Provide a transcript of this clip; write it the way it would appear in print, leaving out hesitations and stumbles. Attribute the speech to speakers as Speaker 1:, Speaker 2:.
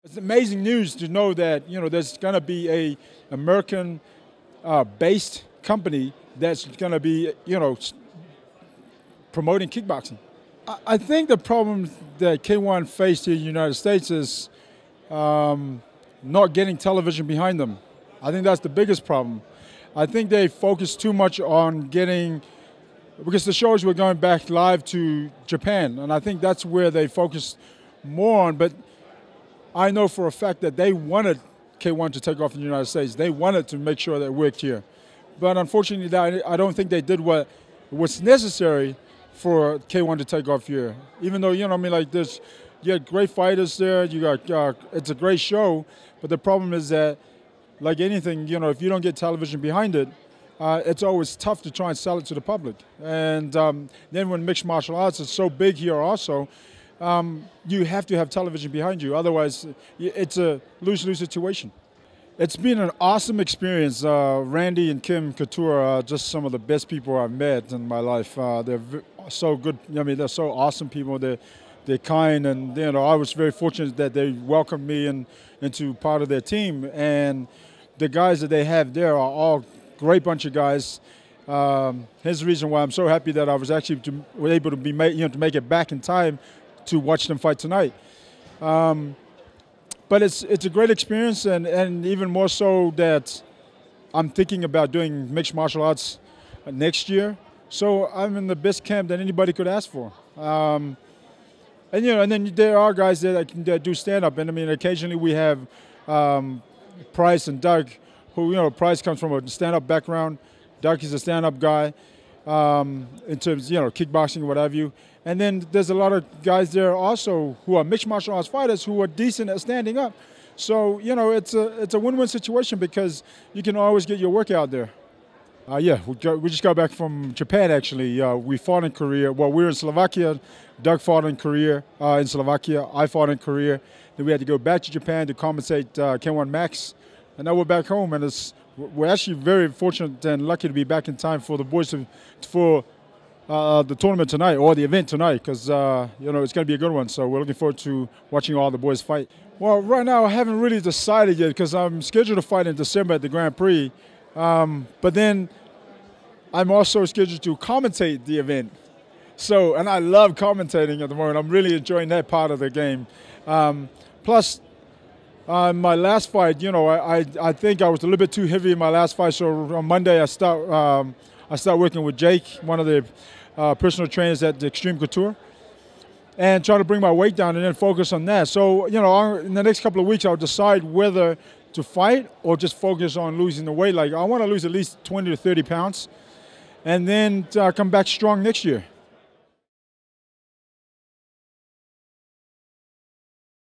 Speaker 1: It's amazing news to know that there's going to be a American-based company that's going to be promoting kickboxing. I think the problem that K1 faced here in the United States is not getting television behind them. I think that's the biggest problem. I think they focused too much on getting, because the shows were going back live to Japan, and I think that's where they focused more on. But I know for a fact that they wanted K1 to take off in the United States. They wanted to make sure that it worked here. But unfortunately, I don't think they did what's necessary for K1 to take off here. Even though, like this, you got great fighters there, you got, it's a great show, but the problem is that, like anything, if you don't get television behind it, it's always tough to try and sell it to the public. And then when mixed martial arts is so big here also, you have to have television behind you. Otherwise, it's a lose-lose situation. It's been an awesome experience. Randy and Kim Couture are just some of the best people I've met in my life. They're so good. They're so awesome people. They're kind, and I was very fortunate that they welcomed me into part of their team. And the guys that they have there are all great bunch of guys. Here's the reason why I'm so happy that I was actually able to be to make it back in time to watch them fight tonight. But it's a great experience, and even more so that I'm thinking about doing mixed martial arts next year. So I'm in the best camp that anybody could ask for. And then there are guys that do stand-up, and occasionally we have Price and Doug, who Price comes from a stand-up background. Doug is a stand-up guy in terms kickboxing or what have you. And then there's a lot of guys there also who are mixed martial arts fighters who are decent at standing up. So it's a win-win situation because you can always get your workout there. Yeah, we just got back from Japan actually. We fought in Korea. Well, we were in Slovakia. Doug fought in Korea, in Slovakia. I fought in Korea. Then we had to go back to Japan to compensate K1 Max. And now we're back home, and we're actually very fortunate and lucky to be back in time for the boys for the tournament tonight, or the event tonight, because it's going to be a good one. So we're looking forward to watching all the boys fight. Well, right now I haven't really decided yet because I'm scheduled to fight in December at the Grand Prix. But then I'm also scheduled to commentate the event. So, and I love commentating at the moment. I'm really enjoying that part of the game. Plus, my last fight, I think I was a little bit too heavy in my last fight. So on Monday I start working with Jake, one of the personal trainers at the Xtreme Couture, and try to bring my weight down and then focus on that. So, in the next couple of weeks I'll decide whether to fight or just focus on losing the weight. Like, I want to lose at least 20 to 30 pounds and then come back strong next year.